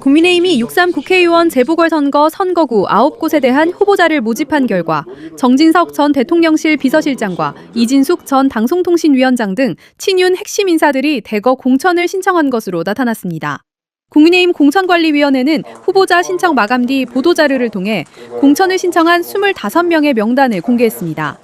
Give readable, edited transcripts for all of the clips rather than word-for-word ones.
국민의힘이 6.3 국회의원 재보궐선거 선거구 9곳에 대한 후보자를 모집한 결과 정진석 전 대통령실 비서실장과 이진숙 전 방송통신위원장 등 친윤 핵심 인사들이 대거 공천을 신청한 것으로 나타났습니다. 국민의힘 공천관리위원회는 후보자 신청 마감 뒤 보도자료를 통해 공천을 신청한 25명의 명단을 공개했습니다.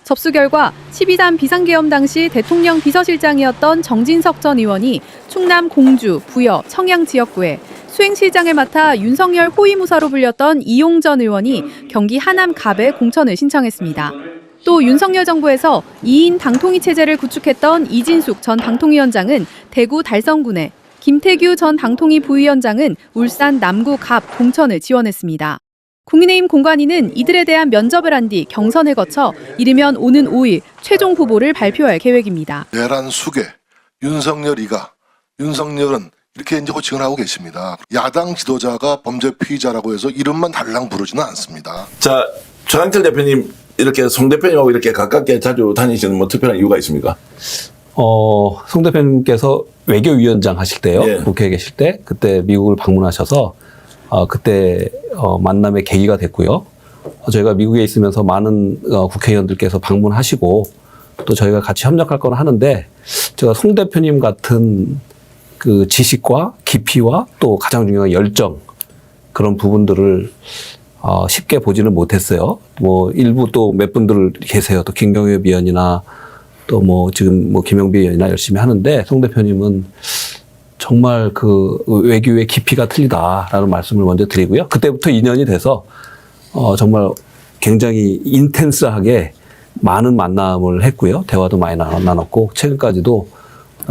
접수 결과 12.3 비상계엄 당시 대통령 비서실장이었던 정진석 전 의원이 충남 공주, 부여, 청양 지역구에, 수행실장을 맡아 윤석열 호위무사로 불렸던 이용 전 의원이 경기 하남 갑에 공천을 신청했습니다. 또 윤석열 정부에서 2인 당통위 체제를 구축했던 이진숙 전 당통위원장은 대구 달성군에, 김태규 전 당통위 부위원장은 울산 남구 갑 공천을 지원했습니다. 국민의힘 공관위는 이들에 대한 면접을 한 뒤 경선을 거쳐 이르면 오는 5일 최종 후보를 발표할 계획입니다. 내란 수계, 윤석열 이가, 윤석열은 이렇게 이제 호칭을 하고 계십니다. 야당 지도자가 범죄 피의자라고 해서 이름만 달랑 부르지는 않습니다. 자, 조상철 대표님 이렇게 송 대표님하고 이렇게 가깝게 자주 다니시는 뭐 특별한 이유가 있습니까? 송 대표님께서 외교위원장 하실 때요. 예. 국회에 계실 때 그때 미국을 방문하셔서 그때 만남의 계기가 됐고요. 저희가 미국에 있으면서 많은 국회의원들께서 방문하시고 또 저희가 같이 협력할 건 하는데 제가 송 대표님 같은 그 지식과 깊이와 또 가장 중요한 열정 그런 부분들을 쉽게 보지는 못했어요. 뭐 일부 또 몇 분들 계세요. 또 김경엽 위원이나 또 뭐 지금 뭐 김영비 의원이나 열심히 하는데 송 대표님은 정말 그 외교의 깊이가 틀리다라는 말씀을 먼저 드리고요. 그때부터 인연이 돼서 정말 굉장히 인텐스하게 많은 만남을 했고요. 대화도 많이 나눴고 최근까지도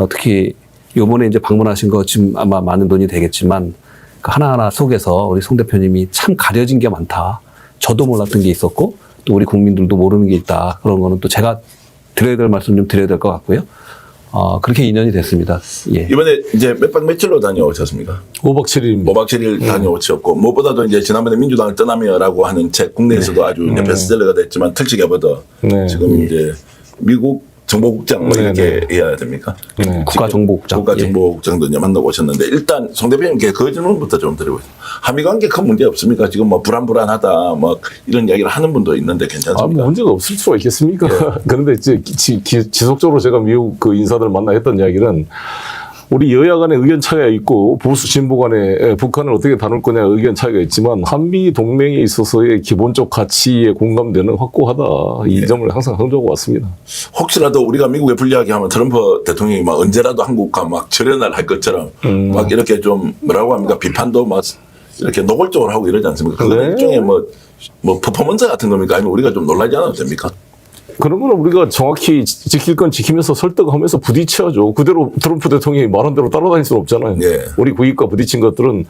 특히 요번에 이제 방문하신 거 지금 아마 많은 돈이 되겠지만 그 하나하나 속에서 우리 송 대표님이 참 가려진 게 많다. 저도 몰랐던 게 있었고 또 우리 국민들도 모르는 게 있다. 그런 거는 또 제가 드려야 될 말씀 좀 드려야 될 것 같고요. 그렇게 인연이 됐습니다. 예. 이번에 이제 몇 박 며칠로 다녀오셨습니까? 5박 7일입니다. 5박 7일 다녀오셨고 무엇보다도 이제 지난번에 민주당을 떠나며라고 하는 책 국내에서도 아주 이제 베스트셀러가 됐지만 틀치게 보다 지금 이제 미국 정보국장 뭐 이렇게 해야 됩니까? 국가정보국장. 국가정보국장도 이제 만나고 오셨는데 일단 송 대표님께 그 질문부터 좀 드려보겠습니다. 한미 관계 큰 문제 없습니까? 지금 뭐 불안불안하다 뭐 이런 이야기를 하는 분도 있는데 괜찮습니까? 뭐 문제가 없을 수가 있겠습니까? 그런데 이제 지속적으로 제가 미국 그 인사들 만나 했던 이야기는 우리 여야 간의 의견 차이가 있고 보수 진보 간에 북한을 어떻게 다룰 거냐 의견 차이가 있지만 한미 동맹에 있어서의 기본적 가치에 공감대는 확고하다. 이 점을 항상 강조하고 왔습니다. 혹시라도 우리가 미국에 불리하게 하면 트럼프 대통령이 막 언제라도 한국과 막 절연을 할 것처럼 막 이렇게 좀 뭐라고 합니까? 비판도 막 이렇게 노골적으로 하고 이러지 않습니까? 그건 네. 일종의 뭐 퍼포먼스 같은 겁니까? 아니면 우리가 좀 놀라지 않아도 됩니까? 그런 거는 우리가 정확히 지킬 건 지키면서 설득하면서 부딪혀야죠. 그대로 트럼프 대통령이 말한 대로 따라다닐 수는 없잖아요. 예. 우리 국익과 부딪힌 것들은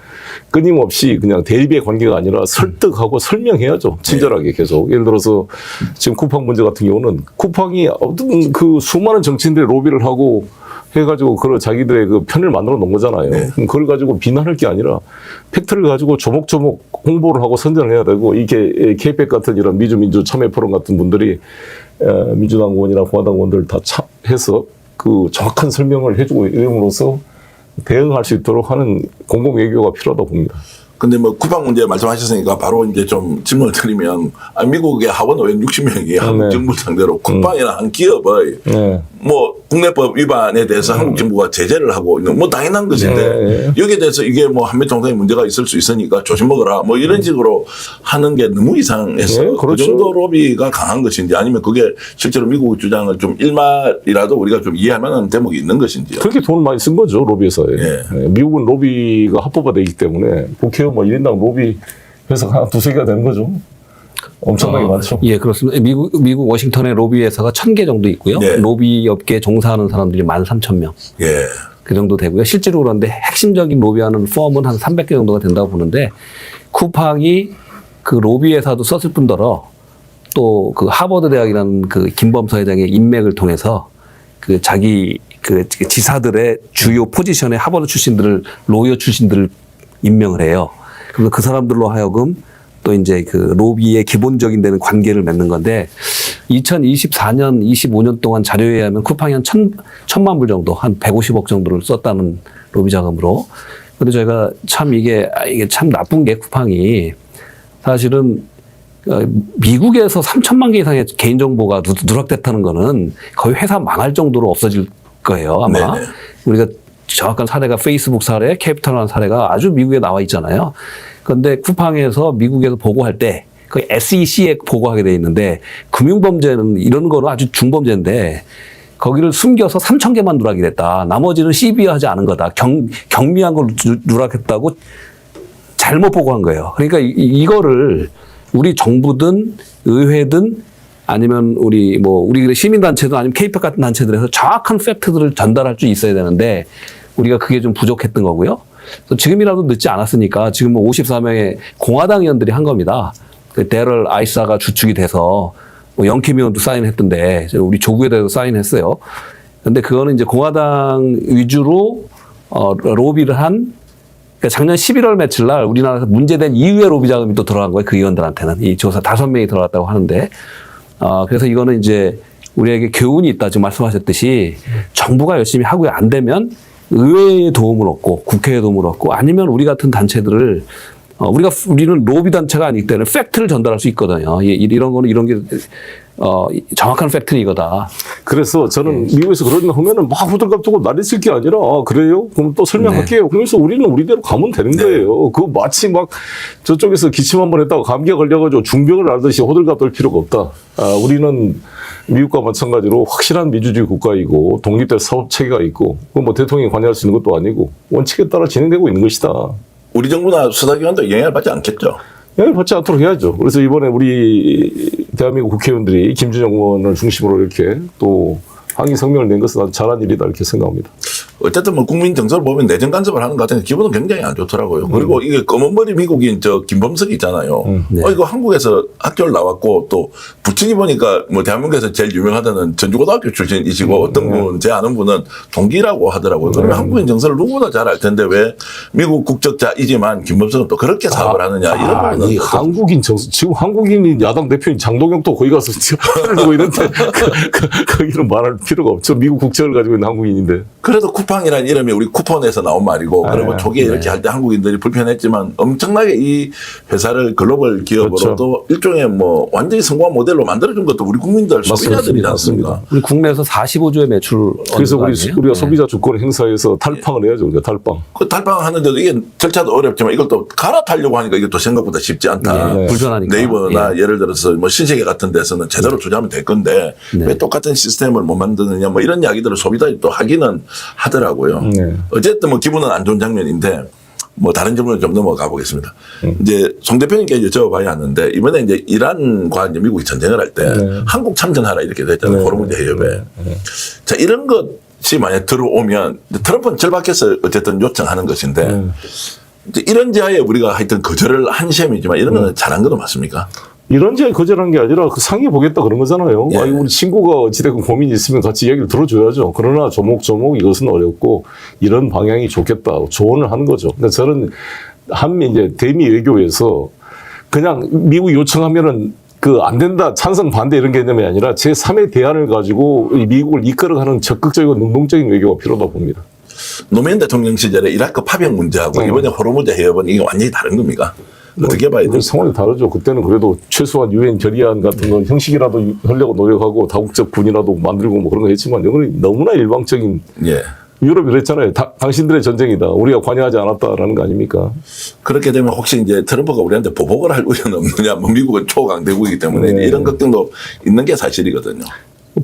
끊임없이 그냥 대립의 관계가 아니라 설득하고 설명해야죠. 친절하게 계속. 예를 들어서 지금 쿠팡 문제 같은 경우는 쿠팡이 어떤 그 수많은 정치인들이 로비를 하고 해가지고 그걸 자기들의 그 편을 만들어 놓은 거잖아요. 네. 그럼 그걸 가지고 비난할 게 아니라 팩트를 가지고 조목조목 홍보를 하고 선전을 해야 되고 이게 케이팩 같은 이런 미주민주 참여 포럼 같은 분들이 민주당 의원이나 공화당 의원들 다 해서 그 정확한 설명을 해주고 이름으로써 대응할 수 있도록 하는 공공 외교가 필요하다고 봅니다. 근데 뭐 쿠팡 문제 말씀하셨으니까 바로 이제 좀 질문을 드리면 미국의 하원 의원 60명이 한국 정부 상대로 쿠팡이나 한 기업의 뭐 국내법 위반에 대해서 한국 정부가 제재를 하고 있는 뭐 당연한 것인데 여기에 대해서 이게 뭐 한미 정상의 문제가 있을 수 있으니까 조심 먹어라 뭐 이런 식으로 하는 게 너무 이상해서 그렇죠. 그 정도 로비가 강한 것인지 아니면 그게 실제로 미국의 주장을 좀 일말이라도 우리가 좀 이해할 만한 대목이 있는 것인지요. 그렇게 돈을 많이 쓴 거죠, 로비회사에. 예. 미국은 로비가 합법화되어 있기 때문에 국회의원 뭐 1인당 로비 회사가 한 두세 개가 되는 거죠. 엄청나게 많죠. 예, 그렇습니다. 미국 워싱턴에 로비 회사가 1,000개 정도 있고요. 네. 로비 업계에 종사하는 사람들이 13,000명. 예. 그 정도 되고요. 실제로 그런데 핵심적인 로비하는 펌은 한 300개 정도가 된다고 보는데 쿠팡이 그 로비 회사도 썼을 뿐더러 또 그 하버드 대학이라는 그 김범서 회장의 인맥을 통해서 그 자기 그 지사들의 주요 포지션에 하버드 출신들을 로이어 출신들을 임명을 해요. 그래서 그 사람들로 하여금 또 이제 그 로비의 기본적인 데는 관계를 맺는 건데 2024년, 25년 동안 자료에 의하면 쿠팡이 한 1,000만 불 정도, 한 150억 정도를 썼다는 로비 자금으로 근데 저희가 참 이게 참 나쁜 게 쿠팡이 사실은 미국에서 3천만 개 이상의 개인정보가 누락됐다는 거는 거의 회사 망할 정도로 없어질 거예요, 아마. 네네. 우리가 정확한 사례가 페이스북 사례, 캐피탈이라는 사례가 아주 미국에 나와 있잖아요. 그런데 쿠팡에서 미국에서 보고할 때 그 SEC에 보고하게 돼 있는데 금융범죄는 이런 거는 아주 중범죄인데 거기를 숨겨서 3천 개만 누락이 됐다. 나머지는 시비하지 않은 거다. 경미한 걸 누락했다고 잘못 보고한 거예요. 그러니까 이거를 우리 정부든 의회든 아니면 우리 시민단체든 아니면 K-POP 같은 단체들에서 정확한 팩트들을 전달할 수 있어야 되는데 우리가 그게 좀 부족했던 거고요. 그래서 지금이라도 늦지 않았으니까 지금 54명의 공화당 의원들이 한 겁니다. 그 데럴 아이사가 주축이 돼서 영킴 의원도 사인했던데 우리 조국에 대해서 사인했어요. 근데 그거는 이제 공화당 위주로 로비를 한 그러니까 작년 11월 며칠 날 우리나라에서 문제된 이후에 로비 자금이 또 들어간 거예요. 그 의원들한테는 이 조사 5명이 들어갔다고 하는데 그래서 이거는 이제 우리에게 교훈이 있다 지금 말씀하셨듯이 정부가 열심히 하고 안 되면 의회의 도움을 얻고 국회의 도움을 얻고 아니면 우리 같은 단체들을 우리는 로비 단체가 아니기 때문에 팩트를 전달할 수 있거든요. 이런 거는 이런 게 정확한 팩트는 이거다. 그래서 저는 미국에서 그런 거 하면은 막 호들갑 두고 난리칠 게 아니라 그래요? 그럼 또 설명할게요. 그러면서 우리는 우리대로 가면 되는 거예요. 그거 마치 막 저쪽에서 기침 한번 했다고 감기에 걸려가지고 중병을 앓듯이 호들갑 떨 필요가 없다. 우리는 미국과 마찬가지로 확실한 민주주의 국가이고 독립된 사법 체계가 있고 뭐 대통령이 관여할 수 있는 것도 아니고 원칙에 따라 진행되고 있는 것이다. 우리 정부나 수사기관도 영향을 받지 않겠죠. 영향을 받지 않도록 해야죠. 그래서 이번에 우리 대한민국 국회의원들이 김준영 의원을 중심으로 이렇게 또 항의 성명을 낸 것은 아주 잘한 일이다 이렇게 생각합니다. 어쨌든 뭐 국민 정서를 보면 내정 간섭을 하는 것 같은데 기분은 굉장히 안 좋더라고요. 그리고 이게 검은머리 미국인 저 김범석이 있잖아요. 네. 이거 한국에서 학교를 나왔고 또 부친이 보니까 뭐 대한민국에서 제일 유명하다는 전주고등학교 출신이시고 어떤 분은 제 아는 분은 동기라고 하더라고요. 그러면 한국인 정서를 누구나 잘 알 텐데 왜 미국 국적자이지만 김범석은 또 그렇게 사업을 하느냐 이런 부분은 이 한국인 정서 지금 한국인이 야당 대표인 장동혁도 거기 가서 하고 있는데 거기는 말할 필요가 없죠. 미국 국적을 가지고 있는 한국인인데. 그래도 쿠팡이라는 이름이 우리 쿠폰에서 나온 말이고 그러면 초기에 이렇게 할 때 한국인들이 불편했지만 엄청나게 이 회사를 글로벌 기업으로도 그렇죠. 일종의 뭐 완전히 성공한 모델로 만들어준 것도 우리 국민들 소비자들이지 않습니까? 우리 국내에서 45조의 매출 그래서 얻는 거 아니에요? 우리가 소비자 주권 행사에서 탈팡을 해야죠. 우리가 탈팡. 그 탈방하는데도 이게 절차도 어렵지만 이걸 또 갈아타려고 하니까 이게 또 생각보다 쉽지 않다. 네, 불편하니까. 네이버나 예를 들어서 뭐 신세계 같은 데서는 제대로 투자하면 될 건데 왜 똑같은 시스템을 못 만드느냐 뭐 이런 이야기들을 소비자들이 또 하기는 하더라고요. 네. 어쨌든 뭐 기분은 안 좋은 장면인데 뭐 다른 질문을 좀 넘어가 보겠습니다. 이제 송 대표님께 여쭤봐야 하는데 이번에 이제 이란과 이제 미국이 전쟁을 할 때 한국 참전하라 이렇게 됐잖아요. 호르무즈 해협에. 자 이런 것이 만약 들어오면 트럼프는 절박해서 어쨌든 요청하는 것인데 이제 이런 자에 우리가 하여튼 거절을 한 셈이지만 이런 건 잘한 것도 맞습니까? 이런 제 거절한 게 아니라 그 상의해 보겠다 그런 거잖아요. 예. 아니, 우리 친구가 어찌됐건 고민이 있으면 같이 이야기를 들어줘야죠. 그러나 조목조목 이것은 어렵고 이런 방향이 좋겠다 조언을 하는 거죠. 근데 저는 이제 대미 외교에서 그냥 미국이 요청하면은 안 된다, 찬성, 반대 이런 개념이 아니라 제3의 대안을 가지고 이 미국을 이끌어가는 적극적이고 능동적인 외교가 필요하다 봅니다. 노무현 대통령 시절에 이라크 파병 문제하고 이번에 호르무즈 해협은 이게 완전히 다른 겁니까? 어떻게 봐야 돼요? 상황이 다르죠. 그때는 그래도 최소한 유엔 결의안 같은 건 형식이라도 하려고 노력하고 다국적 군이라도 만들고 뭐 그런 거 했지만 이거는 너무나 일방적인 예. 유럽이 그랬잖아요. 당신들의 전쟁이다. 우리가 관여하지 않았다라는 거 아닙니까? 그렇게 되면 혹시 이제 트럼프가 우리한테 보복을 할 우려는 없느냐? 뭐 미국은 초강대국이기 때문에 네. 이런 걱정도 있는 게 사실이거든요.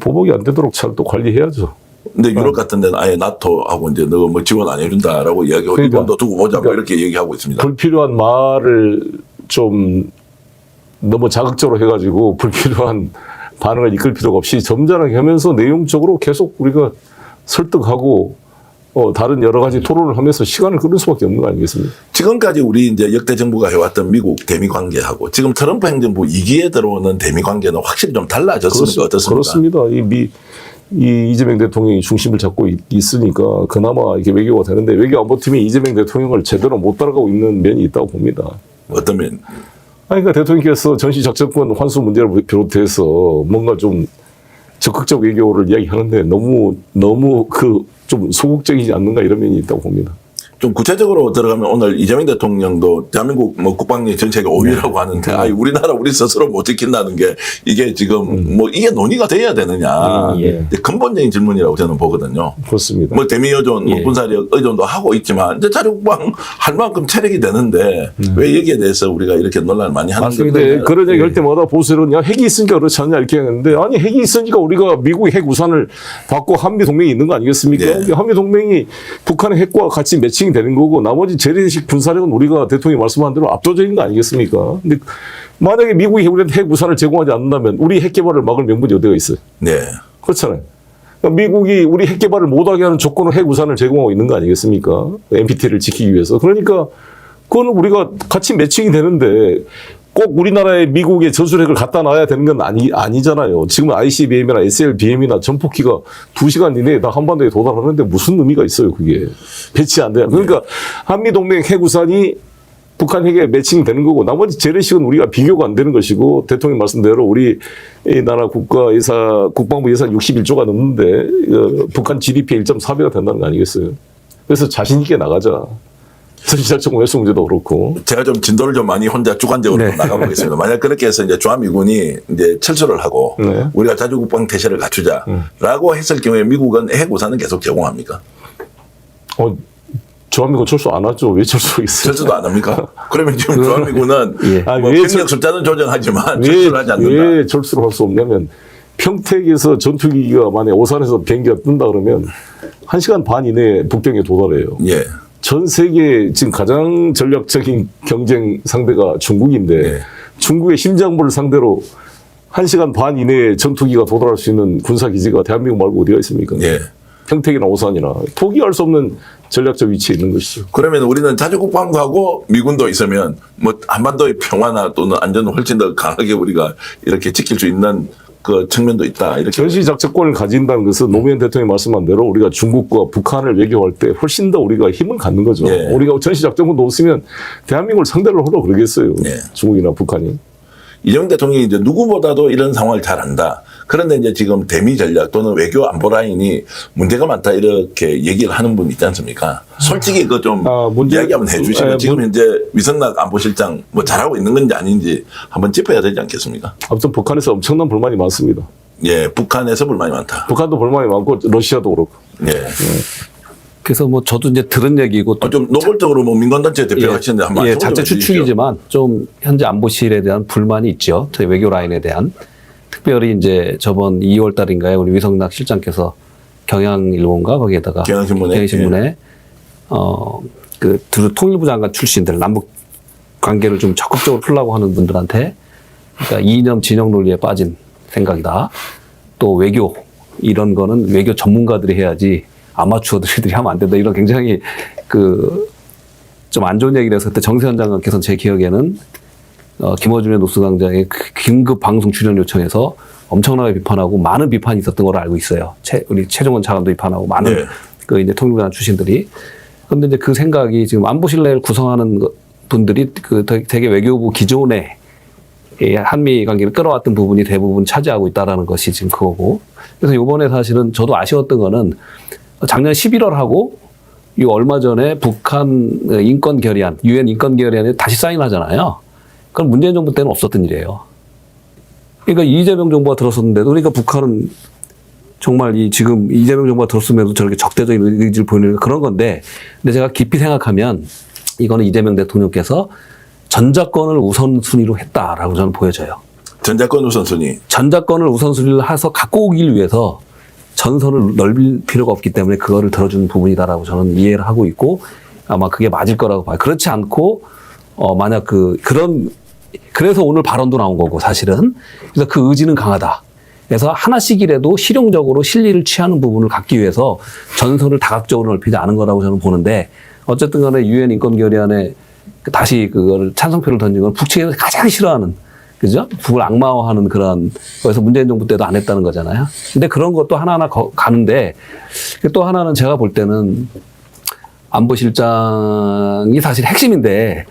보복이 안 되도록 잘 또 관리해야죠. 근데 유럽 같은 데는 아예 나토하고 이제 너 뭐 지원 안 해준다라고 이야기하고 그러니까. 이번도 두고 보자 뭐 이렇게 얘기하고 있습니다. 불필요한 말을 좀 너무 자극적으로 해가지고 불필요한 반응을 이끌 필요가 없이 점잖게 하면서 내용적으로 계속 우리가 설득하고 다른 여러 가지 토론을 하면서 시간을 끌을 수밖에 없는 거 아니겠습니까? 지금까지 우리 이제 역대 정부가 해왔던 미국 대미 관계하고 지금 트럼프 행정부 2기에 들어오는 대미 관계는 확실히 좀 달라졌습니까? 어떻습니까? 그렇습니다. 이 이재명 대통령이 중심을 잡고 있으니까 그나마 이게 외교가 되는데 외교 안보팀이 이재명 대통령을 제대로 못 따라가고 있는 면이 있다고 봅니다. 어떤 면? 그러니까 대통령께서 전시작전권 환수 문제를 비롯해서 뭔가 좀 적극적 외교를 이야기하는데 너무 좀 소극적이지 않는가 이런 면이 있다고 봅니다. 좀 구체적으로 들어가면 오늘 이재명 대통령도 대한민국 뭐 국방력 전 세계 5위라고 하는데 아이 우리나라 우리 스스로 못 지킨다는 게 이게 지금 뭐 이게 논의가 돼야 되느냐 이제 근본적인 질문이라고 저는 보거든요. 그렇습니다. 뭐 대미 의존, 뭐 군사력 의존도 하고 있지만 이제 자주국방 할 만큼 체력이 되는데 왜 여기에 대해서 우리가 이렇게 논란을 많이 하는 근데 그런 얘기 할 때마다 보수는 야 핵이 있으니까 그렇지 않냐 이렇게 하는데 아니 핵이 있으니까 우리가 미국의 핵 우산을 받고 한미 동맹이 있는 거 아니겠습니까? 한미 동맹이 북한의 핵과 같이 매칭이 되는 거고 나머지 재래식 군사력은 우리가 대통령이 말씀한 대로 압도적인 거 아니겠습니까? 근데 만약에 미국이 우리한테 핵 우산을 제공하지 않는다면 우리 핵 개발을 막을 명분이 어디가 있어요? 네. 그렇잖아요. 그러니까 미국이 우리 핵 개발을 못하게 하는 조건으로 핵 우산을 제공하고 있는 거 아니겠습니까? NPT를 지키기 위해서. 그러니까 그거는 우리가 같이 매칭이 되는데 꼭 우리나라에 미국의 전술핵을 갖다 놔야 되는 건 아니잖아요. 지금 ICBM이나 SLBM이나 전폭기가 2시간 이내에 다 한반도에 도달하는데 무슨 의미가 있어요, 그게. 배치 안 돼요. 그러니까 한미동맹 핵우산이 북한 핵에 매칭되는 거고 나머지 재래식은 우리가 비교가 안 되는 것이고 대통령 말씀대로 우리 이 나라 국방부 예산 61조가 넘는데 북한 GDP의 1.4배가 된다는 거 아니겠어요. 그래서 자신 있게 나가자. 전시작전 횟수 문제도 그렇고. 제가 좀 진도를 좀 많이 혼자 주관적으로 나가보겠습니다. 만약 그렇게 해서 이제 주한미군이 이제 철수를 하고 우리가 자주국방 태세를 갖추자라고 했을 경우에 미국은 핵 우산은 계속 제공합니까? 주한미군 철수 안 하죠. 왜 철수하겠어요? 철수도 안 합니까? 그러면 지금 주한미군은 뭐 왜 병력 숫자는 조정하지만 철수를 하지 않는다. 왜 철수를 할 수 없냐면 평택에서 전투기가 만약 오산에서 비행기가 뜬다 그러면 1시간 반 이내에 북경에 도달해요. 예. 전 세계 지금 가장 전략적인 경쟁 상대가 중국인데 중국의 심장부를 상대로 1시간 반 이내에 전투기가 도달할 수 있는 군사기지가 대한민국 말고 어디가 있습니까? 예. 평택이나 오산이나 포기할 수 없는 전략적 위치에 있는 것이죠. 그러면 우리는 자주국방하고 미군도 있으면 뭐 한반도의 평화나 또는 안전을 훨씬 더 강하게 우리가 이렇게 지킬 수 있는 그 측면도 있다. 이렇게 전시작전권을 가진다는 것은 노무현 대통령이 말씀한 대로 우리가 중국과 북한을 외교할 때 훨씬 더 우리가 힘을 갖는 거죠. 예. 우리가 전시작전권도 없으면 대한민국을 상대로 하라고 그러겠어요. 예. 중국이나 북한이. 이재명 대통령이 이제 누구보다도 이런 상황을 잘 안다. 그런데 이제 지금 대미 전략 또는 외교 안보 라인이 문제가 많다 이렇게 얘기를 하는 분 있지 않습니까? 솔직히 그거 좀 이야기 한번 해주시면 지금 현재 위성락 안보실장 뭐 잘하고 있는 건지 아닌지 한번 짚어야 되지 않겠습니까? 아무튼 북한에서 엄청난 불만이 많습니다. 예, 북한에서 불만이 많다. 북한도 불만이 많고 러시아도 그렇고. 예. 그래서 뭐 저도 이제 들은 얘기고 또 좀 노골적으로 뭐 민간단체 대표 하시는데 한번 자체 추측이지만 좀 현재 안보실에 대한 불만이 있죠. 저희 외교 라인에 대한. 특별히 이제 저번 2월 달인가에 우리 위성락 실장께서 경향일보인가 거기에다가 경향신문에 그 통일부 장관 출신들 남북 관계를 좀 적극적으로 풀려고 하는 분들한테 그러니까 이념 진영 논리에 빠진 생각이다. 또 외교 이런 거는 외교 전문가들이 해야지 아마추어들이 하면 안 된다. 이런 굉장히 그 좀 안 좋은 얘기를 해서 그때 정세현 장관께서는 제 기억에는 김어준의 노스강장의 긴급 방송 출연 요청해서 엄청나게 비판하고 많은 비판이 있었던 걸로 알고 있어요. 우리 최종원 차관도 비판하고 많은 그 이제 통일부장 출신들이. 그런데 이제 그 생각이 지금 안보실내를 구성하는 분들이 그 되게 외교부 기존에 한미 관계를 끌어왔던 부분이 대부분 차지하고 있다라는 것이 지금 그거고. 그래서 이번에 사실은 저도 아쉬웠던 거는 작년 11월하고 이 얼마 전에 북한 인권 결의안, UN 인권 결의안에 다시 사인하잖아요. 그건 문재인 정부 때는 없었던 일이에요. 그러니까 이재명 정부가 들었었는데도 그러니까 북한은 정말 지금 이재명 정부가 들었음에도 저렇게 적대적인 의지를 보이는 그런 건데 근데 제가 깊이 생각하면 이거는 이재명 대통령께서 전자권을 우선순위로 했다라고 저는 보여져요. 전자권 우선순위. 전자권을 우선순위를 해서 갖고 오기 위해서 전선을 넓힐 필요가 없기 때문에 그거를 들어주는 부분이다라고 저는 이해를 하고 있고 아마 그게 맞을 거라고 봐요. 그렇지 않고 만약 그래서 오늘 발언도 나온 거고 사실은 그래서 그 의지는 강하다. 그래서 하나씩이라도 실용적으로 실리를 취하는 부분을 갖기 위해서 전선을 다각적으로 넓히지 않은 거라고 저는 보는데 어쨌든 간에 유엔 인권 결의안에 다시 그거를 찬성표를 던진 건 북측에서 가장 싫어하는 그죠? 북을 악마화하는 그런 거에서 문재인 정부 때도 안 했다는 거잖아요. 근데 그런 것도 하나하나 가는데 또 하나는 제가 볼 때는 안보실장이 사실 핵심인데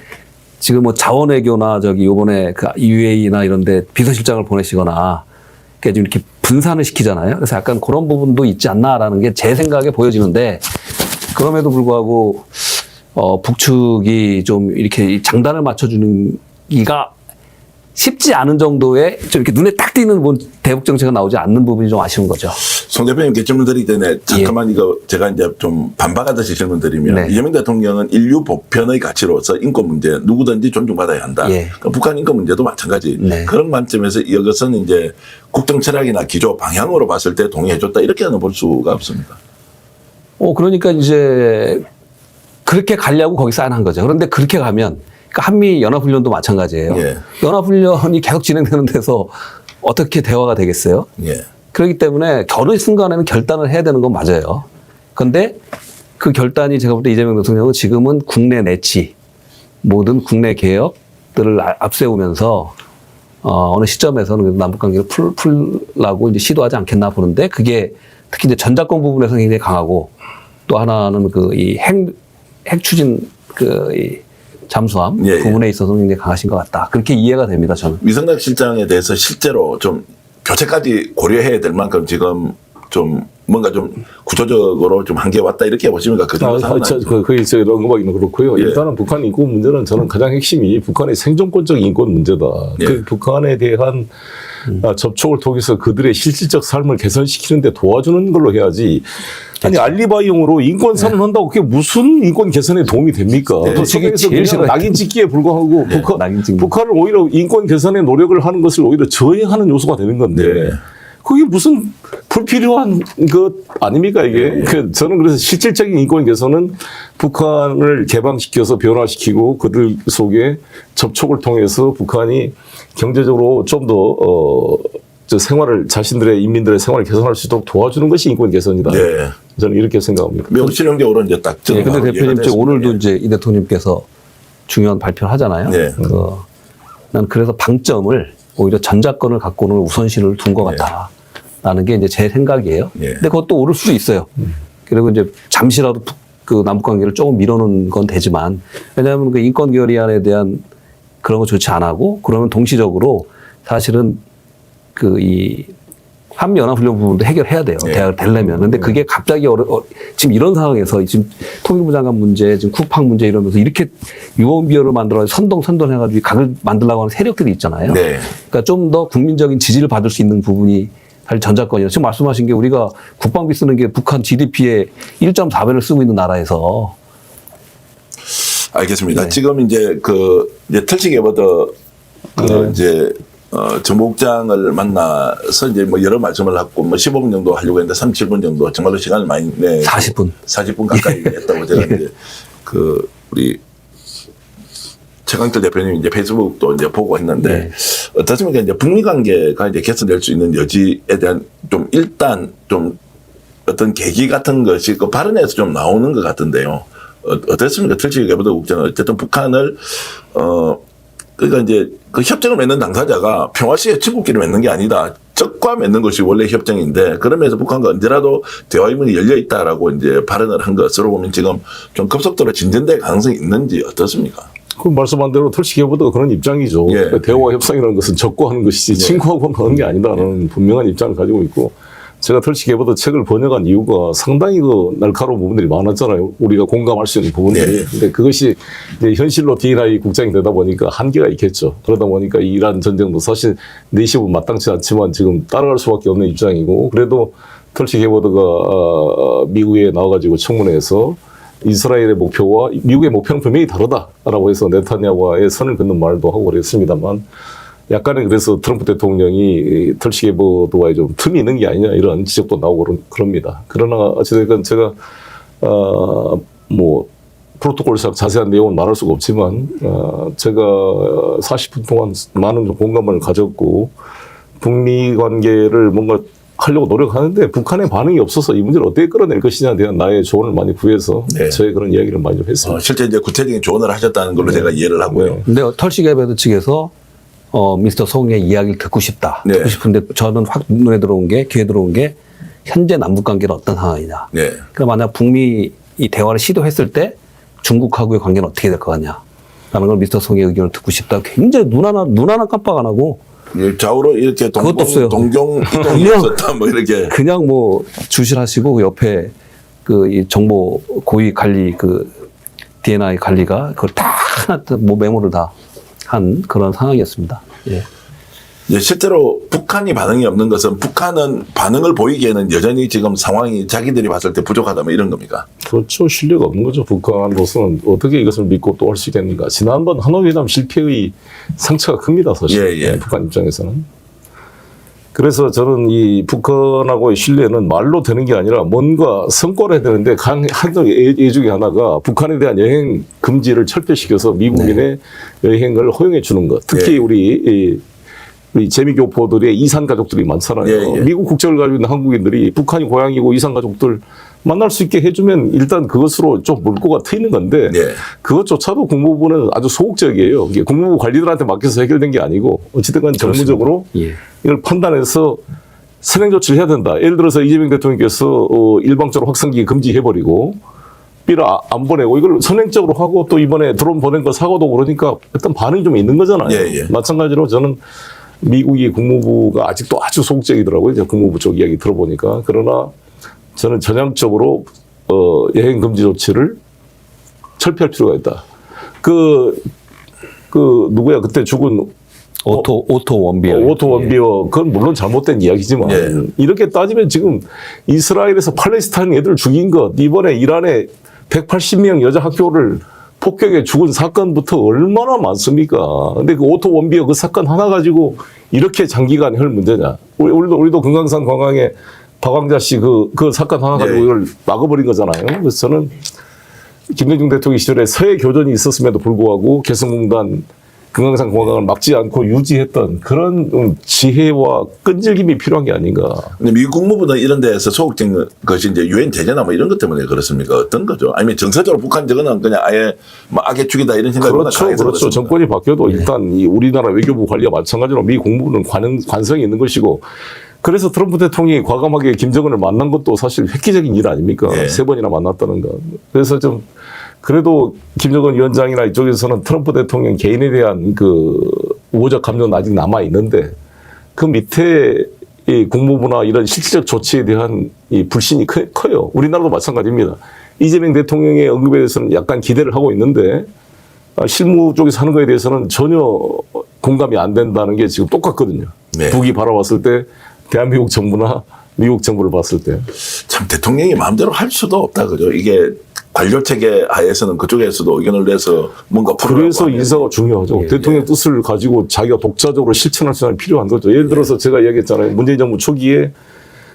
지금 뭐 자원외교나 요번에 그 UAE나 이런데 비서실장을 보내시거나 좀 이렇게 분산을 시키잖아요. 그래서 약간 그런 부분도 있지 않나라는 게 제 생각에 보여지는데 그럼에도 불구하고 북측이 좀 이렇게 이 장단을 맞춰주는 기가 쉽지 않은 정도의 좀 이렇게 눈에 딱 띄는 뭐 대북 정책가 나오지 않는 부분이 좀 아쉬운 거죠. 송 대표님께 질문 드리기 전에 잠깐만 이거 제가 이제 좀 반박하듯이 질문 드리면 네. 이재명 대통령은 인류 보편의 가치로서 인권 문제 누구든지 존중받아야 한다. 예. 그러니까 북한 인권 문제도 마찬가지. 네. 그런 관점에서 이것은 이제 국정 철학이나 기조 방향으로 봤을 때 동의해줬다 이렇게는 볼 수가 없습니다. 그러니까 이제 그렇게 가려고 거기 사인한 거죠. 그런데 그렇게 가면 그러니까 한미 연합훈련도 마찬가지예요. 예. 연합훈련이 계속 진행되는 데서 어떻게 대화가 되겠어요? 예. 그렇기 때문에 어느 순간에는 결단을 해야 되는 건 맞아요. 그런데 그 결단이 제가 볼 때 이재명 대통령은 지금은 국내 내치 모든 국내 개혁들을 앞세우면서 어느 시점에서는 남북관계를 풀라고 이제 시도하지 않겠나 보는데 그게 특히 이제 전작권 부분에서 굉장히 강하고 또 하나는 그 이 핵 추진 이 잠수함 예, 예. 부분에 있어서 굉장히 강하신 것 같다. 그렇게 이해가 됩니다, 저는. 위성락 실장에 대해서 실제로 좀 교체까지 고려해야 될 만큼 지금 좀 뭔가 좀 구조적으로 좀 한계 왔다 이렇게 보시면 그 정도 상황은 거의 저 언급하기는 그렇고요. 예. 일단은 북한 인권 문제는 저는 가장 핵심이 북한의 생존권적 인권 문제다. 예. 그 북한에 대한 접촉을 통해서 그들의 실질적 삶을 개선시키는데 도와주는 걸로 해야지. 아니 알리바이용으로 인권 선언한다고 그게 무슨 인권 개선에 도움이 됩니까? 네. 그래서 제일 싫어요. 낙인 찍기에 불과하고 낙인 찍기. 북한을 오히려 인권 개선에 노력을 하는 것을 오히려 저해하는 요소가 되는 건데 네. 그게 무슨 불필요한 것 아닙니까 이게? 저는 그래서 실질적인 인권 개선은 북한을 개방시켜서 변화시키고 그들 속에 접촉을 통해서 북한이 경제적으로 좀 더 생활을 자신들의 인민들의 생활을 개선할 수 있도록 도와주는 것이 인권 개선이다. 네. 저는 이렇게 생각합니다. 매우 실용적으로 이제 딱 네, 근데 정하고 대표님 이해가 오늘도 됐습니다. 이제 이 대통령께서 중요한 발표를 하잖아요. 네. 난 그래서 방점을 오히려 전작권을 갖고는 우선시를 둔 것 같다라는 게 이제 제 생각이에요. 네. 근데 그것도 오를 수도 있어요. 그리고 이제 잠시라도 그 남북 관계를 조금 밀어놓은 건 되지만 왜냐하면 그 인권 결의안에 대한 그런 거 좋지 않고 그러면 동시적으로 사실은 그 이 한미 연합훈련 부분도 해결해야 돼요. 네. 대화가 되려면. 근데 그게 갑자기 지금 이런 상황에서 지금 통일부 장관 문제, 지금 쿠팡 문제 이러면서 이렇게 유언비어를 만들어 선동해가지고 각을 만들려고 하는 세력들이 있잖아요. 네. 그러니까 좀 더 국민적인 지지를 받을 수 있는 부분이 사실 전작권이에요. 지금 말씀하신 게 우리가 국방비 쓰는 게 북한 GDP의 1.4배를 쓰고 있는 나라에서 알겠습니다. 네. 지금 이제 이제 특식에버드 이제 정보국장을 만나서 이제 뭐 여러 말씀을 하고 뭐 15분 정도 하려고 했는데 37분 정도 정말로 시간을 많이 40분 가까이 했다고 제가 이제 우리 최강철 대표님 이제 페이스북도 이제 보고 했는데 어떻습니까? 이제 북미 관계가 이제 개선될 수 있는 여지에 대한 좀 일단 좀 어떤 계기 같은 것이 그 발언에서 좀 나오는 것 같은데요. 어떻습니까? 특식에버드 국장은 어쨌든 북한을 그러니까 이제 그 협정을 맺는 당사자가 평화시에 친구끼리 맺는 게 아니다. 적과 맺는 것이 원래 협정인데 그러면서 북한과 언제라도 대화의 문이 열려 있다라고 이제 발언을 한 것으로 보면 지금 좀 급속도로 진전될 가능성이 있는지 어떻습니까? 그 말씀한 대로 털식해보다가 그런 입장이죠. 예. 그러니까 대화 협상이라는 것은 적고 하는 것이지 친구하고 하는 게 아니다라는 분명한 입장을 가지고 있고 제가 털식해보다 책을 번역한 이유가 상당히 날카로운 부분들이 많았잖아요. 우리가 공감할 수 있는 부분들이. 네. 근데 그것이 이제 현실로 D&I 국장이 되다 보니까 한계가 있겠죠. 그러다 보니까 이란 전쟁도 사실 내십은 마땅치 않지만 지금 따라갈 수밖에 없는 입장이고 그래도 털식해보다가 미국에 나와가지고 청문회에서 이스라엘의 목표와 미국의 목표는 분명히 다르다라고 해서 네타냐후와의 선을 긋는 말도 하고 그랬습니다만 약간은 그래서 트럼프 대통령이 털식해보드와의 좀 틈이 있는 게 아니냐 이런 지적도 나오고 그럽니다. 그러나 어찌됐건 제가 뭐 프로토콜상 자세한 내용은 말할 수가 없지만 제가 40분 동안 많은 공감을 가졌고 북미 관계를 뭔가 하려고 노력하는데 북한의 반응이 없어서 이 문제를 어떻게 끌어낼 것이냐에 대한 나의 조언을 많이 구해서 네. 저의 그런 이야기를 많이 좀 했습니다. 실제 이제 구체적인 조언을 하셨다는 걸로 제가 이해를 하고요. 근데 털식에베드 측에서 미스터 송의 이야기를 듣고 싶다. 네. 듣고 싶은데 저는 확 눈에 들어온 게 귀에 들어온 게 현재 남북 관계는 어떤 상황이냐. 네. 그럼 만약 북미 이 대화를 시도했을 때 중국하고의 관계는 어떻게 될 것 같냐. 라는 걸 미스터 송의 의견을 듣고 싶다. 굉장히 눈 하나 깜빡 안 하고 좌우로 이렇게 그것도 없어요. 동경 이동이 그냥- 있었다 뭐 이렇게. 그냥 뭐 주실하시고 옆에 그 이 정보 고위 관리 그 D&I 관리가 그걸 다 하나 뭐 메모를 다 한 그런 상황이었습니다. 예. 이제 실제로 북한이 반응이 없는 것은 북한은 반응을 보이기에는 여전히 지금 상황이 자기들이 봤을 때 부족하다 뭐 이런 겁니까? 그렇죠. 신뢰가 없는 거죠. 북한으로서는 어떻게 이것을 믿고 또 할 수 있겠는가. 지난번 하노이 회담 실패의 상처가 큽니다. 사실. 예, 예. 북한 입장에서는. 그래서 저는 이 북한하고의 신뢰는 말로 되는 게 아니라 뭔가 성과를 해야 되는데 예 중에 하나가 북한에 대한 여행 금지를 철폐시켜서 미국인의 여행을 허용해 주는 것. 특히 예. 우리 재미교포들의 이산 가족들이 많잖아요. 예, 예. 미국 국적을 가지고 있는 한국인들이 북한이 고향이고 이산 가족들 만날 수 있게 해주면 일단 그것으로 좀 물꼬가 트이는 건데 예. 그것조차도 국무부는 아주 소극적이에요. 이게 국무부 관리들한테 맡겨서 해결된 게 아니고 어쨌든 간 정무적으로 예. 이걸 판단해서 선행 조치를 해야 된다. 예를 들어서 이재명 대통령께서 일방적으로 확성기 금지해버리고 삐를 안 보내고 이걸 선행적으로 하고 또 이번에 드론 보낸 거 사고도 그러니까 일단 반응이 좀 있는 거잖아요. 예, 예. 마찬가지로 저는 미국이 국무부가 아직도 아주 소극적이더라고요. 이제 국무부 쪽 이야기 들어보니까. 그러나 저는 전향적으로 여행 금지 조치를 철폐할 필요가 있다. 누구야 그때 죽은 오토 원비어. 오토 원비어 그건 물론 잘못된 이야기지만 예. 이렇게 따지면 지금 이스라엘에서 팔레스타인 애들 죽인 것 이번에 이란에 180명 여자 학교를 폭격에 죽은 사건부터 얼마나 많습니까? 근데 그 오토 원비어 그 사건 하나 가지고 이렇게 장기간 할 문제냐? 우리도 금강산 관광에 박광자 씨 그 사건 하나 가지고 네. 이걸 막아버린 거잖아요. 그래서 저는 김대중 대통령 시절에 서해 교전이 있었음에도 불구하고 개성공단 금강산 관광을 막지 않고 유지했던 그런 지혜와 끈질김이 필요한 게 아닌가. 근데 미국 국무부는 이런 데에서 소극적인 것이 이제 유엔 제재나 뭐 이런 것 때문에 그렇습니까? 어떤 거죠? 아니면 정서적으로 북한 저거는 그냥 아예 뭐 악의 축이다 이런 생각이 그렇죠. 그렇죠. 정권이 바뀌어도 일단 이 우리나라 외교부 관리와 마찬가지로 미 국무부는 관성이 있는 것이고 그래서 트럼프 대통령이 과감하게 김정은을 만난 것도 사실 획기적인 일 아닙니까? 예. 3번이나 만났다는 거. 그래서 좀 그래도 김정은 위원장이나 이쪽에서는 트럼프 대통령 개인에 대한 그 우호적 감정은 아직 남아 있는데 그 밑에 이 국무부나 이런 실질적 조치에 대한 이 불신이 커요. 우리나라도 마찬가지입니다. 이재명 대통령의 언급에 대해서는 약간 기대를 하고 있는데 실무 쪽에서 하는 거에 대해서는 전혀 공감이 안 된다는 게 지금 똑같거든요. 네. 북이 바라봤을 때 대한민국 정부나 미국 정부를 봤을 때. 참 대통령이 마음대로 할 수도 없다 그죠? 이게 관료 체계 하에서는 그쪽에서도 의견을 내서 뭔가 그래서 인사가 중요하죠. 예, 대통령 뜻을 가지고 자기가 독자적으로 실천할 수 있는 필요한 거죠. 예를 들어서 제가 이야기했잖아요. 문재인 정부 초기에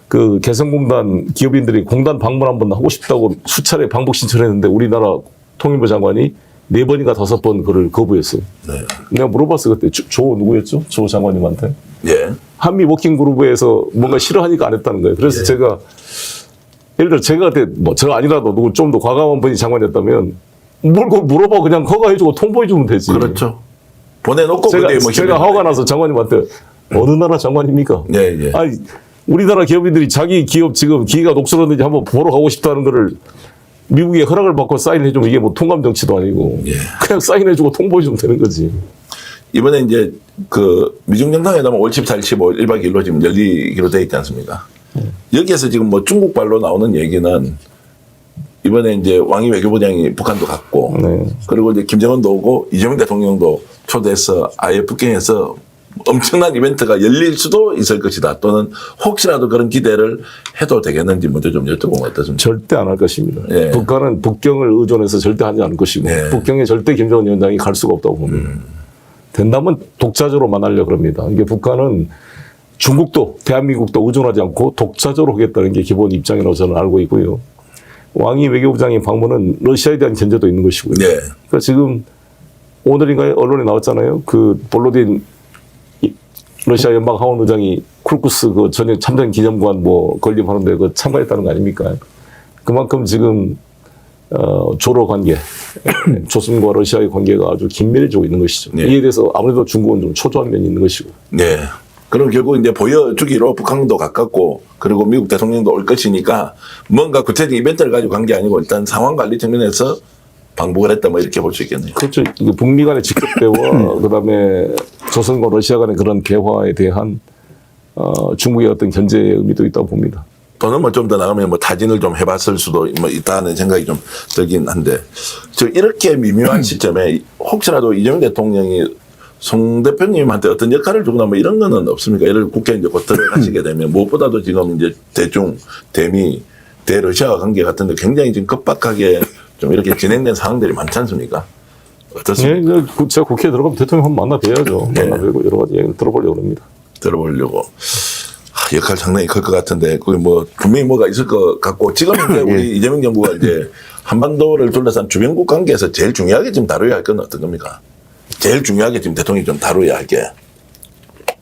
그 개성공단 기업인들이 공단 방문 한번 하고 싶다고 수차례 방북 신청했는데 우리나라 통일부 장관이 4번인가 5번 그를 거부했어요. 네. 내가 물어봤어 그때 조 누구였죠? 조 장관님한테. 예. 한미 워킹 그룹에서 뭔가 싫어하니까 안 했다는 거예요. 그래서 제가 예를 들어 제가 그때 뭐 저 아니라도 누구 좀 더 과감한 분이 장관이었다면 뭘 그걸 물어봐 그냥 허가해주고 통보해주면 되지. 그렇죠. 보내놓고 제가 근데 뭐 제가 화가 나서 장관님한테 어느 나라 장관입니까? 예, 예. 아니 우리나라 기업인들이 자기 기업 지금 기회가 녹슬었는지 한번 보러 가고 싶다는 거를 미국의 허락을 받고 사인해주면 이게 뭐 통감 정치도 아니고 예. 그냥 사인해주고 통보해주면 되는 거지. 이번에 이제 그 미중 정상회담은 5월 14일, 15일 1박 2일로 지금 열리기로 돼 있지 않습니까? 여기에서 지금 뭐 중국발로 나오는 얘기는 이번에 이제 왕이 외교부장이 북한도 갔고 네. 그리고 이제 김정은도 오고 이재명 대통령도 초대해서 아예 북경에서 엄청난 이벤트가 열릴 수도 있을 것이다. 또는 혹시라도 그런 기대를 해도 되겠는지 먼저 좀 여쭤보면 어떻습니까? 절대 안 할 것입니다. 예. 북한은 북경을 의존해서 절대 하지 않을 것이고 예. 북경에 절대 김정은 위원장이 갈 수가 없다고 봅니다. 된다면 독자적으로만 하려고 그럽니다. 이게 북한은 중국도 대한민국도 의존하지 않고 독자적으로 하겠다는 게 기본 입장이라고 저는 알고 있고요. 왕이 외교부장의 방문은 러시아에 대한 견제도 있는 것이고요. 네. 그러니까 지금 오늘인가요? 언론에 나왔잖아요. 그 볼로딘 러시아 연방 하원 의장이 쿨쿠스 그 전역 참전 기념관 뭐 건립하는데 그 참가했다는 거 아닙니까? 그만큼 지금 조로 관계, 조선과 러시아의 관계가 아주 긴밀해지고 있는 것이죠. 네. 이에 대해서 아무래도 중국은 좀 초조한 면이 있는 것이고. 네. 그럼 결국 이제 보여주기로 북한도 가깝고 그리고 미국 대통령도 올 것이니까 뭔가 구체적인 이벤트를 가지고 간 게 아니고 일단 상황 관리 측면에서 방북을 했다 뭐 이렇게 볼 수 있겠네요. 그렇죠. 이게 북미 간의 직접 대화, 그다음에 조선과 러시아 간의 그런 대화에 대한 중국의 어떤 견제의 의미도 있다고 봅니다. 또는 뭐 좀 더 나가면 뭐 타진을 좀 해봤을 수도 뭐 있다는 생각이 좀 들긴 한데, 저 이렇게 미묘한 시점에 혹시라도 이재명 대통령이 송 대표님한테 어떤 역할을 주거나 뭐 이런 거는 없습니까? 예를 들어 국회에 이제 곧 들어가시게 되면 무엇보다도 지금 이제 대중, 대미, 대러시아 관계 같은데 굉장히 지금 급박하게 좀 이렇게 진행된 상황들이 많지 않습니까? 어떻습니까? 네, 제가 국회에 들어가면 대통령 한번 만나뵈야죠. 네. 만나뵈고 여러 가지 얘기를 들어보려고 합니다. 들어보려고. 역할 상당히 클 것 같은데, 그게 뭐, 분명히 뭐가 있을 것 같고, 지금 이제 우리 이재명 정부가 이제 한반도를 둘러싼 주변국 관계에서 제일 중요하게 지금 다뤄야 할 건 어떤 겁니까? 제일 중요하게 지금 대통령이 좀 다뤄야 할 게.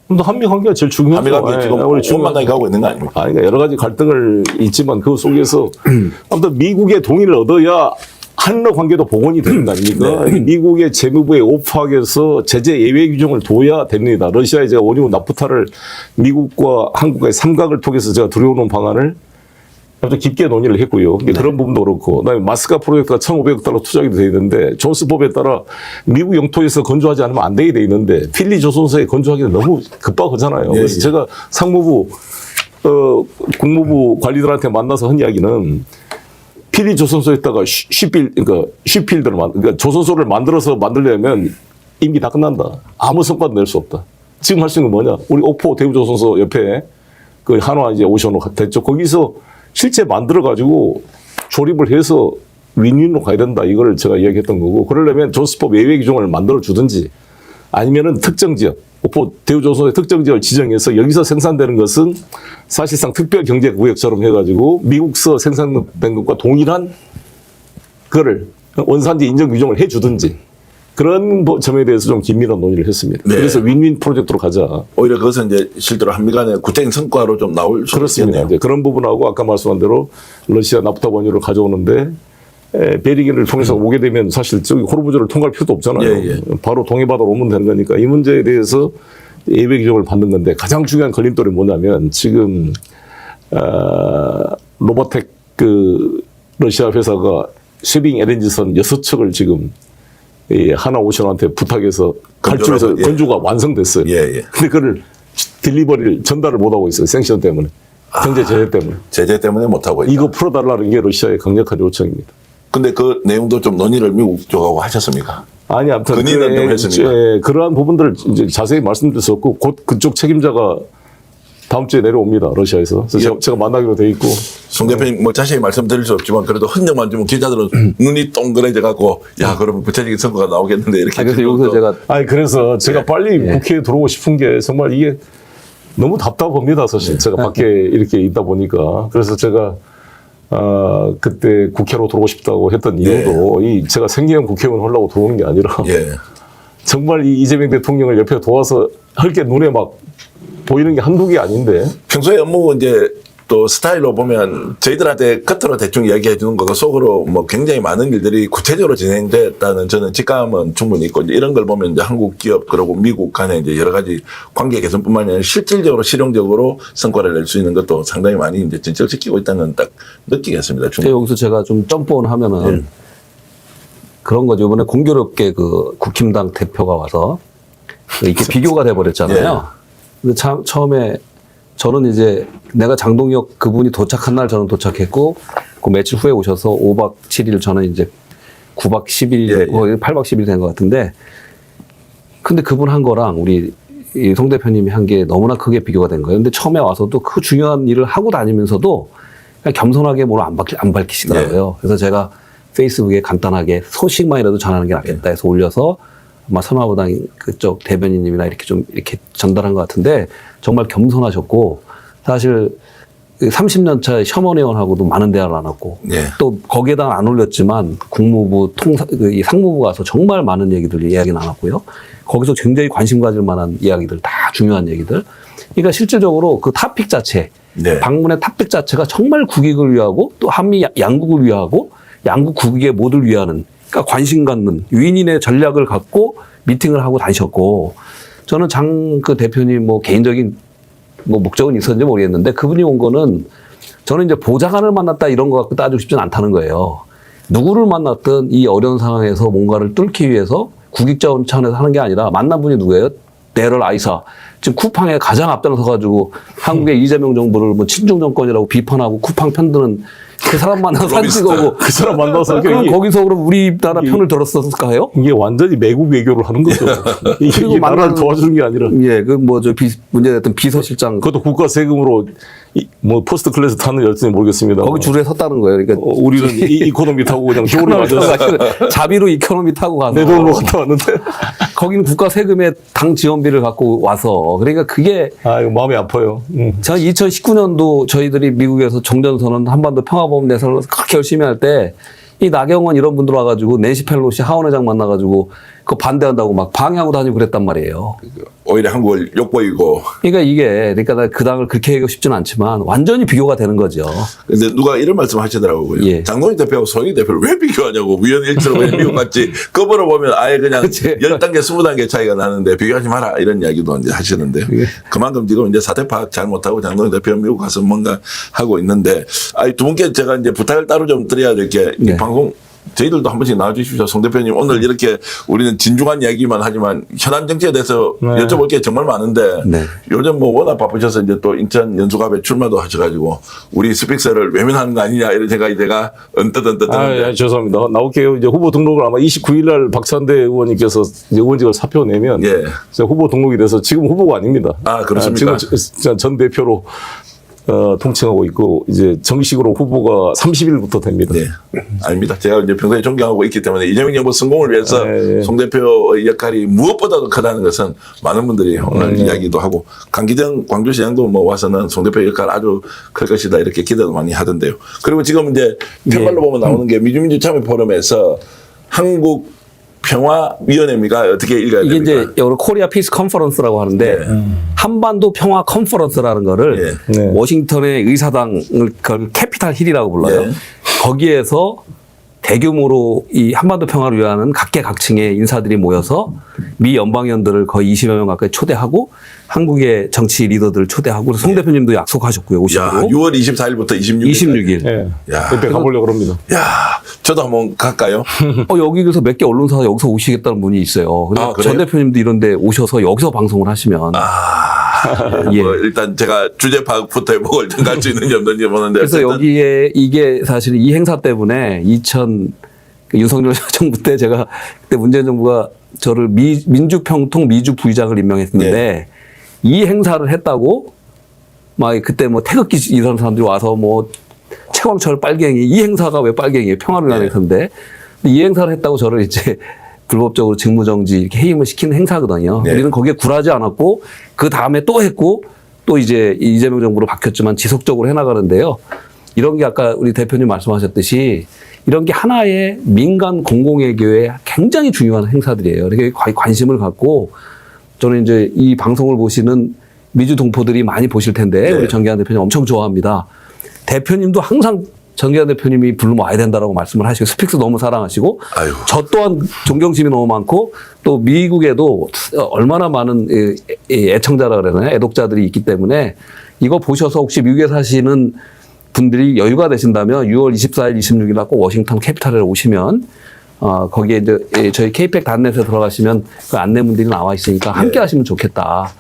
근데 한미 관계가 제일 중요하죠. 한미 관계 지금 우리 온만하게 가고 있는 거 아닙니까? 그러니까 여러 가지 갈등을 있지만 그 속에서 아무튼 미국의 동의를 얻어야 한러 관계도 복원이 되는 거 아닙니까? 미국의 재무부의 오팍에서 제재 예외 규정을 둬야 됩니다. 러시아에 제가 원유 나프타를 미국과 한국의 삼각을 통해서 제가 들여오는 방안을 아주 깊게 논의를 했고요. 그런 부분도 그렇고, 그다음에 마스카 프로젝트가 1,500억 투자하게 돼 있는데 존스법에 따라 미국 영토에서 건조하지 않으면 안 되게 돼 있는데 필리 조선소에 건조하기는 너무 급박하잖아요. 그래서 제가 상무부, 국무부 관리들한테 만나서 한 이야기는 필리 조선소에다가 쉬필드를 그러니까 조선소를 만들려면 임기 다 끝난다. 아무 성과도 낼 수 없다. 지금 할 수 있는 건 뭐냐? 우리 옥포 대우조선소 옆에 그 한화 이제 오션으로 됐죠. 거기서 실제 만들어가지고 조립을 해서 윈윈으로 가야 된다. 이걸 제가 이야기했던 거고, 그러려면 존스법 예외 규정을 만들어 주든지 아니면은 특정 지역, 옥포 대우조선소의 특정 지역을 지정해서 여기서 생산되는 것은 사실상 특별 경제 구역처럼 해가지고 미국서 생산된 것과 동일한 그거를 원산지 인정 규정을 해주든지 그런 점에 대해서 좀 긴밀한 논의를 했습니다. 네. 그래서 윈윈 프로젝트로 가자. 오히려 그것은 이제 실제로 한미 간의 구체적인 성과로 좀 나올 수 그렇습니다. 있겠네요. 이제 그런 부분하고 아까 말씀한 대로 러시아 나프타 원유를 가져오는데 베리기를 통해서 오게 되면 사실 저기 호르무즈를 통과할 필요도 없잖아요. 예. 바로 동해바다로 오면 되는 거니까 이 문제에 대해서 예외 규정을 받는 건데 가장 중요한 걸림돌이 뭐냐면 지금 로보텍 그 러시아 회사가 쉐빙 LNG선 6척을 지금 이 하나오션한테 부탁해서 갈주해서 예. 건조가 완성됐어요. 예. 근데 그걸 딜리버리를 전달을 못하고 있어요. 생션 때문에. 경제 제재 때문에. 제재 때문에 못하고 있다. 이거 풀어달라는 게 러시아의 강력한 요청입니다. 근데 그 내용도 좀 논의를 미국 쪽하고 하셨습니까? 아니, 아무튼. 건의는 좀 했으니까. 그러한 부분들을 이제 자세히 말씀드렸었고, 곧 그쪽 책임자가 다음 주에 내려옵니다. 러시아에서. 그래서 제가 만나기로 돼 있고. 송 대표님 뭐 자세히 말씀드릴 수 없지만 그래도 흔적만 주면 기자들은 눈이 동그래져 갖고 야 그러면 구체적인 성과가 나오겠는데 이렇게. 그래서 여기서 제가 그래서 제가 빨리 국회에 들어오고 싶은 게 정말 이게 너무 답답합니다. 사실 제가 밖에 이렇게 있다 보니까. 그래서 제가 그때 국회로 들어오고 싶다고 했던 이유도 제가 생계형 국회의원 하려고 들어오는 게 아니라 정말 이 이재명 대통령을 옆에 도와서 할 게 눈에 막 보이는 게 한두 개 아닌데. 평소에 업무 이제 또 스타일로 보면 저희들한테 겉으로 대충 이야기해 주는 거고 속으로 뭐 굉장히 많은 일들이 구체적으로 진행됐다는 저는 직감은 충분히 있고 이제 이런 걸 보면 이제 한국 기업 그리고 미국 간에 이제 여러 가지 관계 개선뿐만 아니라 실질적으로 실용적으로 성과를 낼 수 있는 것도 상당히 많이 이제 진척시키고 있다는 건 딱 느끼겠습니다. 여기서 제가 좀 점프온 하면은 그런 거죠. 이번에 공교롭게 그 국힘당 대표가 와서 이렇게 비교가 돼버렸잖아요. 근데 처음에 저는 이제 내가 장동혁 그분이 도착한 날 저는 도착했고 그 며칠 후에 오셔서 5박 7일 저는 이제 9박 10일, 8박 10일 된 것 같은데 근데 그분 한 거랑 우리 이 송 대표님이 한 게 너무나 크게 비교가 된 거예요. 근데 처음에 와서도 그 중요한 일을 하고 다니면서도 그냥 겸손하게 뭘 안 밝히시더라고요. 그래서 제가 페이스북에 간단하게 소식만이라도 전하는 게 낫겠다 해서 올려서 아마 선화부당 그쪽 대변인님이나 이렇게 좀 이렇게 전달한 것 같은데 정말 겸손하셨고 사실 30년 차 셔먼의원하고도 많은 대화를 나눴고 또 거기에다 안 올렸지만 국무부 상무부 가서 정말 많은 얘기들 이야기 나눴고요. 거기서 굉장히 관심 가질 만한 이야기들 다 중요한 얘기들. 그러니까 실질적으로 그 토픽 자체 방문의 토픽 자체가 정말 국익을 위하고 또 한미 양국을 위하고 양국 국익의 모두를 위하는 그러니까 관심 갖는 위인의 전략을 갖고 미팅을 하고 다니셨고 저는 그 대표님 뭐 개인적인 뭐 목적은 있었는지 모르겠는데 그분이 온 거는 저는 이제 보좌관을 만났다 이런 거 갖고 따지고 싶지는 않다는 거예요. 누구를 만났든 이 어려운 상황에서 뭔가를 뚫기 위해서 국익자원 차원에서 하는 게 아니라 만난 분이 누구예요? 내럴 아이사 지금 쿠팡에 가장 앞장서 가지고 한국의 이재명 정부를 뭐 친중 정권이라고 비판하고 쿠팡 편드는 그 사람 만나서 사진 찍어오고 그 사람 만나서 그럼 거기서 그럼 우리나라 편을 들었을까요? 이게 완전히 매국 외교를 하는 거죠. 이게 나라를 도와주는 게 아니라. 예, 그 뭐 저 문제됐던 비서실장 그것도 국가 세금으로 뭐 퍼스트 클래스 타는 열쇠는 모르겠습니다. 거기 줄에 섰다는 거예요. 그러니까 우리는 이코노미 타고 그냥 겨울에 맞아서 자비로 이코노미 타고 가서 내 돈으로 갔다 왔는데. 거기는 국가 세금에 당 지원비를 갖고 와서 그러니까 그게 아, 이거 마음이 아파요. 제가 2019년도 저희들이 미국에서 종전선언 한반도 평화보험 내선을 그렇게 열심히 할 때 이 나경원 이런 분들 와가지고 낸시 펠로시 하원 회장 만나가지고 그거 반대한다고 막 방해하고 다니고 그랬단 말이에요. 오히려 한국을 욕보이고. 그러니까 이게 그러니까 나 그 당을 그렇게 얘기하고 싶지는 않지만 완전히 비교가 되는 거죠. 근데 누가 이런 말씀 하시더라고요. 예. 장동희 대표하고 송영길 대표를 왜 비교하냐고. 위원 일치로 그냥 미국 같이 끄버려 보면 아예 그냥 그치. 10단계, 20단계 차이가 나는데 비교하지 마라. 이런 이야기도 이제 하시는데. 예. 그만큼 지금 이제 사태 파악 잘못하고 장동희 대표 미국 가서 뭔가 하고 있는데. 두 분께 제가 이제 부탁을 따로 좀 드려야 될 게 이 네. 방송 저희들도 한 번씩 나와주십시오. 송 대표님 오늘 이렇게 우리는 진중한 이야기만 하지만 현안 정치에 대해서 여쭤볼 게 정말 많은데 네. 요즘 뭐 워낙 바쁘셔서 이제 또 인천 연수갑에 출마도 하셔가지고 우리 스픽스를 외면하는 거 아니냐 이런 생각이 제가 언뜻 드는데. 아, 죄송합니다. 나올게요. 이제 후보 등록을 아마 29일 날 박찬대 의원님께서 이제 의원직을 사표 내면 예. 제가 후보 등록이 돼서 지금 후보가 아닙니다. 아, 그렇습니까? 지금 전 대표로 통칭하고 있고 이제 정식으로 후보가 30일부터 됩니다. 네. 아닙니다. 제가 이제 평소에 존경하고 있기 때문에 이재명 정부 성공을 위해서 예. 송 대표의 역할이 무엇보다도 크다는 것은 많은 분들이 오늘 이야기도 하고 강기정 광주시장도 뭐 와서는 송 대표의 역할 아주 클 것이다 이렇게 기대도 많이 하던데요. 그리고 지금 이제 편말로 보면 나오는 게 미주민주 참여 포럼에서 한국 평화위원회입니까? 어떻게 읽어야 이게 됩니까? 이제 영어로 코리아 피스 컨퍼런스라고 하는데 한반도 평화 컨퍼런스라는 거를 네. 워싱턴의 의사당을 그걸 캐피탈 힐이라고 불러요. 네. 거기에서 대규모로 이 한반도 평화를 위하는 각계각층의 인사들이 모여서 미 연방위원들을 거의 20여 명 가까이 초대하고 한국의 정치 리더들을 초대하고 그래서 송 대표님도 약속하셨고요. 야, 오시고 6월 24일부터 26일. 26일. 예. 야. 옆에 가보려고 합니다. 야, 저도 한번 갈까요? 여기서 몇 개 언론사가 여기서 오시겠다는 분이 있어요. 그래서 아, 그래요? 전 대표님도 이런데 오셔서 여기서 방송을 하시면 예. 뭐 일단 제가 주제 파악부터 해보고 일단 갈 수 있는지 없는지 보는데. 그래서 어쨌든 여기에 이게 사실 이 행사 때문에 윤석열 정부 때 제가 그때 문재인 정부가 저를 민주평통 미주 부의장을 임명했는데 이 행사를 했다고 막 그때 뭐 태극기 이런 사람들이 와서 뭐 최광철 빨갱이 이 행사가 왜 빨갱이에요? 평화를 위한 행사인데 이 행사를 했다고 저를 이제 불법적으로 직무정지 이렇게 해임을 시키는 행사거든요. 네. 우리는 거기에 굴하지 않았고 그 다음에 또 했고 또 이제 이재명 정부로 바뀌었지만 지속적으로 해나가는데요. 이런 게 아까 우리 대표님 말씀하셨듯이 이런 게 하나의 민간 공공외교에 굉장히 중요한 행사들이에요. 이렇게 관심을 갖고 저는 이제 이 방송을 보시는 미주 동포들이 많이 보실 텐데 우리 정기환 대표님 엄청 좋아합니다. 대표님도 항상 정기환 대표님이 부르면 와야 된다라고 말씀을 하시고 스픽스 너무 사랑하시고 아유. 저 또한 존경심이 너무 많고 또 미국에도 얼마나 많은 애청자라 그러나요? 애독자들이 있기 때문에 이거 보셔서 혹시 미국에 사시는 분들이 여유가 되신다면 6월 24일, 26일 날 꼭 워싱턴 캐피탈에 오시면 거기에 이제 저희 KPEC 단넷에 들어가시면 그 안내문들이 나와 있으니까 함께 하시면 좋겠다.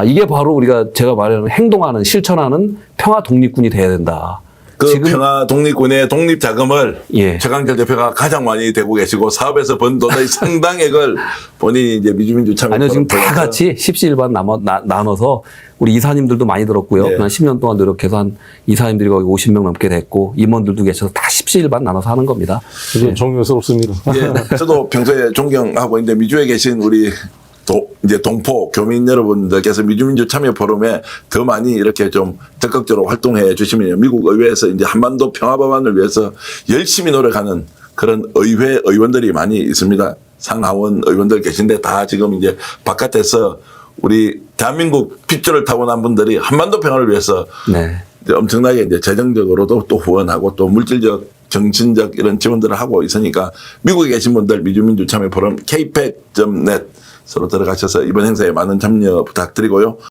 이게 바로 우리가 제가 말하는 행동하는 실천하는 평화 독립군이 돼야 된다. 그 지금 평화 독립군의 독립 자금을 예. 최강철 대표가 가장 많이 되고 계시고 사업에서 번 돈의 상당액을 본인이 이제 미주민주 참여 아니요, 지금 다 같이 십시일반 나눠서 우리 이사님들도 많이 들었고요. 네. 한 10년 동안 노력해서 한 이사님들이 거기 50명 넘게 됐고 임원들도 계셔서 다 십시일반 나눠서 하는 겁니다. 이제 존경스럽습니다. 예, 저도 평소에 존경하고 있는데 미주에 계신 우리 이제 동포 교민 여러분들께서 미주민주 참여 포럼에 더 많이 이렇게 좀 적극적으로 활동해 주시면 미국 의회에서 이제 한반도 평화 법안을 위해서 열심히 노력하는 그런 의회 의원들이 많이 있습니다. 상하원 의원들 계신데 다 지금 이제 바깥에서 우리 대한민국 핏줄을 타고난 분들이 한반도 평화를 위해서 네. 이제 엄청나게 이제 재정적으로도 또 후원하고 또 물질적 정신적 이런 지원들을 하고 있으니까 미국에 계신 분들 미주민주 참여 포럼 kpec.net 서로 들어가셔서 이번 행사에 많은 참여 부탁드리고요.